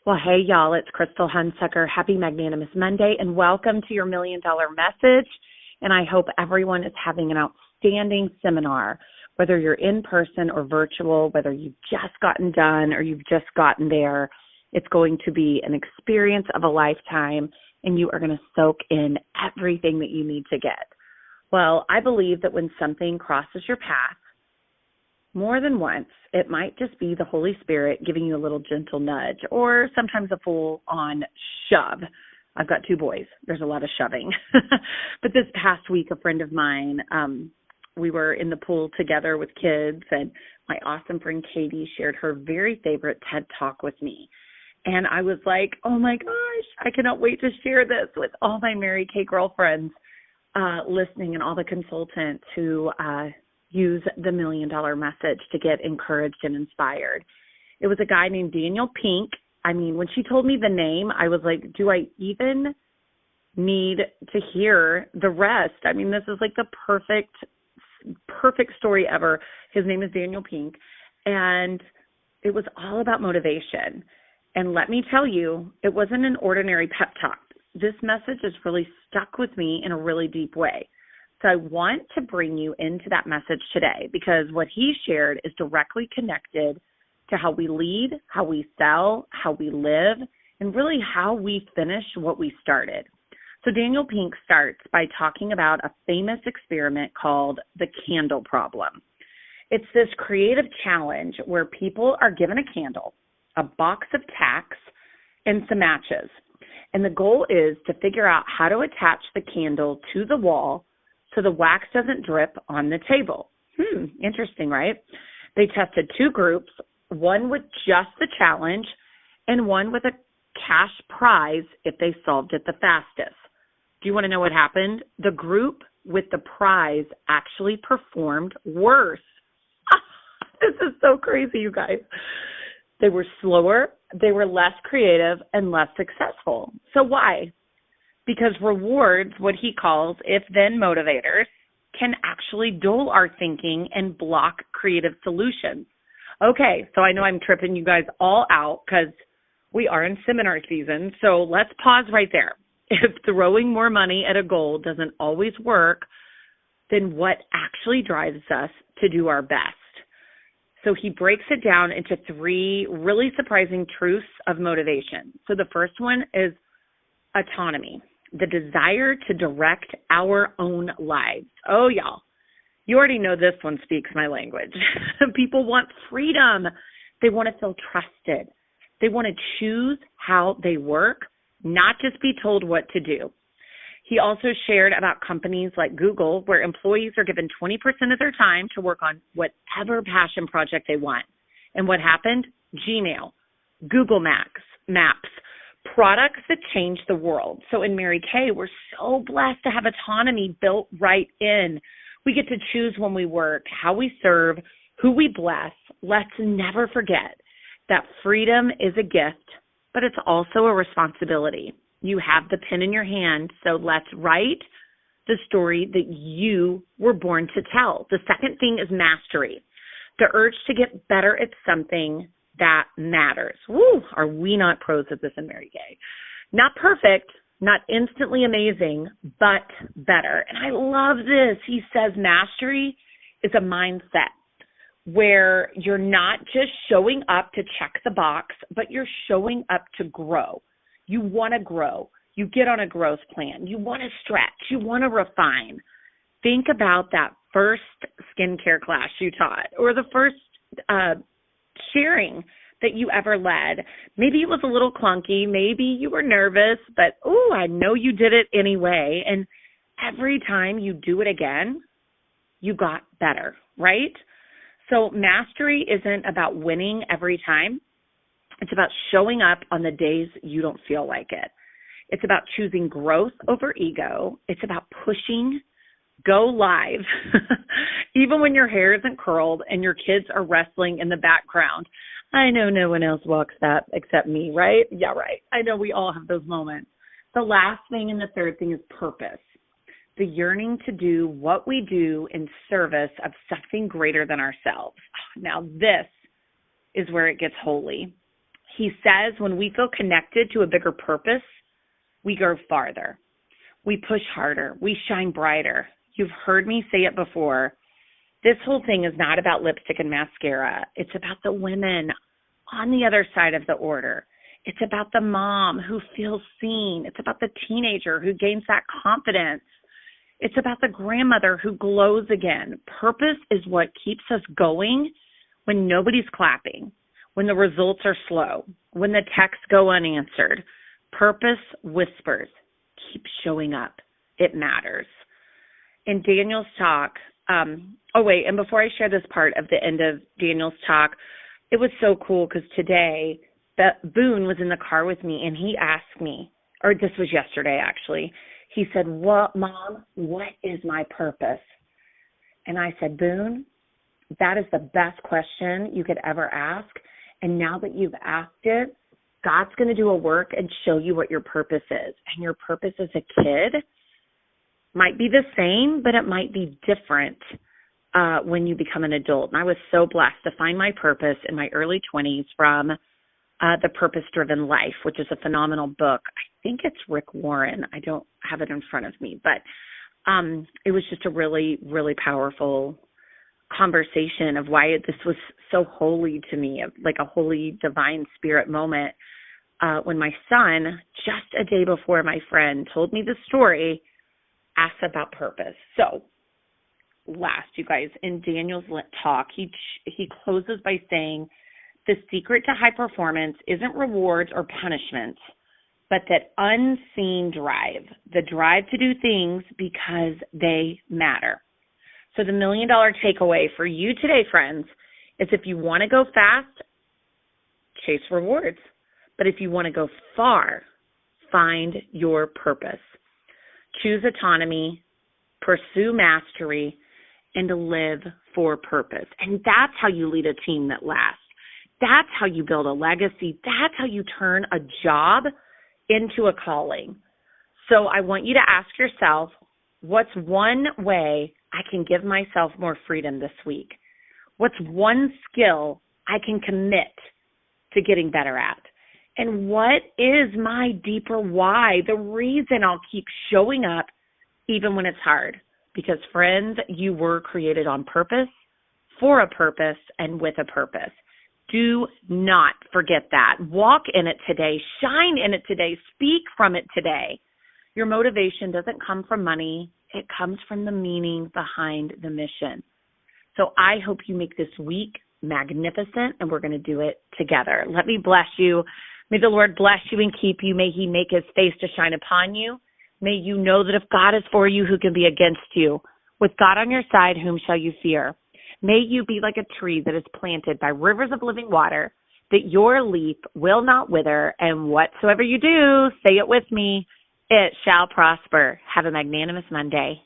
Well, hey, y'all, it's Krystal Hunsucker. Happy Magnanimous Monday, and welcome to your $1 Million Message. And I hope everyone is having an outstanding seminar, whether you're in person or virtual, whether you've just gotten done or you've just gotten there. It's going to be an experience of a lifetime, and you are going to soak in everything that you need to get. Well, I believe that when something crosses your path, more than once, it might just be the Holy Spirit giving you a little gentle nudge or sometimes a full-on shove. I've got 2 boys. There's a lot of shoving. But this past week, a friend of mine, we were in the pool together with kids, and my awesome friend Katie shared her very favorite TED Talk with me. And I was like, oh my gosh, I cannot wait to share this with all my Mary Kay girlfriends listening and all the consultants who use the $1 Million Message to get encouraged and inspired. It was a guy named Daniel Pink. I mean, when she told me the name, I was like, do I even need to hear the rest? I mean, this is like the perfect story ever. His name is Daniel Pink, and it was all about motivation. And let me tell you, it wasn't an ordinary pep talk. This message has really stuck with me in a really deep way. So I want to bring you into that message today because what he shared is directly connected to how we lead, how we sell, how we live, and really how we finish what we started. So Daniel Pink starts by talking about a famous experiment called the candle problem. It's this creative challenge where people are given a candle, a box of tacks, and some matches. And the goal is to figure out how to attach the candle to the wall so the wax doesn't drip on the table. Interesting, right? They tested 2 groups, one with just the challenge and one with a cash prize if they solved it the fastest. Do you want to know what happened? The group with the prize actually performed worse. This is so crazy, you guys. They were slower, they were less creative, and less successful. So why? Because rewards, what he calls if-then motivators, can actually dull our thinking and block creative solutions. Okay, so I know I'm tripping you guys all out because we are in seminar season, so let's pause right there. If throwing more money at a goal doesn't always work, then what actually drives us to do our best? So he breaks it down into 3 really surprising truths of motivation. So the first one is autonomy, the desire to direct our own lives. Oh, y'all, you already know this one speaks my language. People want freedom. They want to feel trusted. They want to choose how they work, not just be told what to do. He also shared about companies like Google, where employees are given 20% of their time to work on whatever passion project they want. And what happened? Gmail, Google Maps, products that change the world. So in Mary Kay, we're so blessed to have autonomy built right in. We get to choose when we work, how we serve, who we bless. Let's never forget that freedom is a gift, but it's also a responsibility. You have the pen in your hand, so let's write the story that you were born to tell. The second thing is mastery, the urge to get better at something that matters. Woo, are we not pros at this in Mary Kay? Not perfect, not instantly amazing, but better. And I love this. He says mastery is a mindset where you're not just showing up to check the box, but you're showing up to grow. You want to grow. You get on a growth plan. You want to stretch. You want to refine. Think about that first skincare class you taught or the first sharing that you ever led. Maybe it was a little clunky. Maybe you were nervous, but, I know you did it anyway. And every time you do it again, you got better, right? So mastery isn't about winning every time. It's about showing up on the days you don't feel like it. It's about choosing growth over ego. It's about pushing, go live, even when your hair isn't curled and your kids are wrestling in the background. I know no one else walks that except me, right? Yeah, right. I know we all have those moments. The last thing and the third thing is purpose, the yearning to do what we do in service of something greater than ourselves. Now, this is where it gets holy. He says when we feel connected to a bigger purpose, we go farther. We push harder. We shine brighter. You've heard me say it before. This whole thing is not about lipstick and mascara. It's about the women on the other side of the order. It's about the mom who feels seen. It's about the teenager who gains that confidence. It's about the grandmother who glows again. Purpose is what keeps us going when nobody's clapping, when the results are slow, when the texts go unanswered. Purpose whispers, keep showing up. It matters. In Daniel's talk, and before I share this part of the end of Daniel's talk, it was so cool because today, Boone was in the car with me and he asked me, or this was yesterday actually, he said, Mom, what is my purpose? And I said, Boone, that is the best question you could ever ask. And now that you've asked it, God's going to do a work and show you what your purpose is. And your purpose as a kid might be the same, but it might be different when you become an adult. And I was so blessed to find my purpose in my early 20s from The Purpose-Driven Life, which is a phenomenal book. I think it's Rick Warren. I don't have it in front of me, but it was just a really, really powerful conversation of why this was so holy to me, like a holy divine spirit moment when my son, just a day before my friend told me the story, asked about purpose. So last, you guys, in Daniel's talk, he closes by saying, the secret to high performance isn't rewards or punishments, but that unseen drive, the drive to do things because they matter. So the $1 million takeaway for you today, friends, is if you want to go fast, chase rewards. But if you want to go far, find your purpose. Choose autonomy, pursue mastery, and live for purpose. And that's how you lead a team that lasts. That's how you build a legacy. That's how you turn a job into a calling. So I want you to ask yourself, what's one way I can give myself more freedom this week? What's one skill I can commit to getting better at? And what is my deeper why, the reason I'll keep showing up even when it's hard? Because, friends, you were created on purpose, for a purpose, and with a purpose. Do not forget that. Walk in it today. Shine in it today. Speak from it today. Your motivation doesn't come from money. It comes from the meaning behind the mission. So I hope you make this week magnificent, and we're going to do it together. Let me bless you. May the Lord bless you and keep you. May he make his face to shine upon you. May you know that if God is for you, who can be against you? With God on your side, whom shall you fear? May you be like a tree that is planted by rivers of living water, that your leaf will not wither, and whatsoever you do, say it with me, it shall prosper. Have a magnanimous Monday.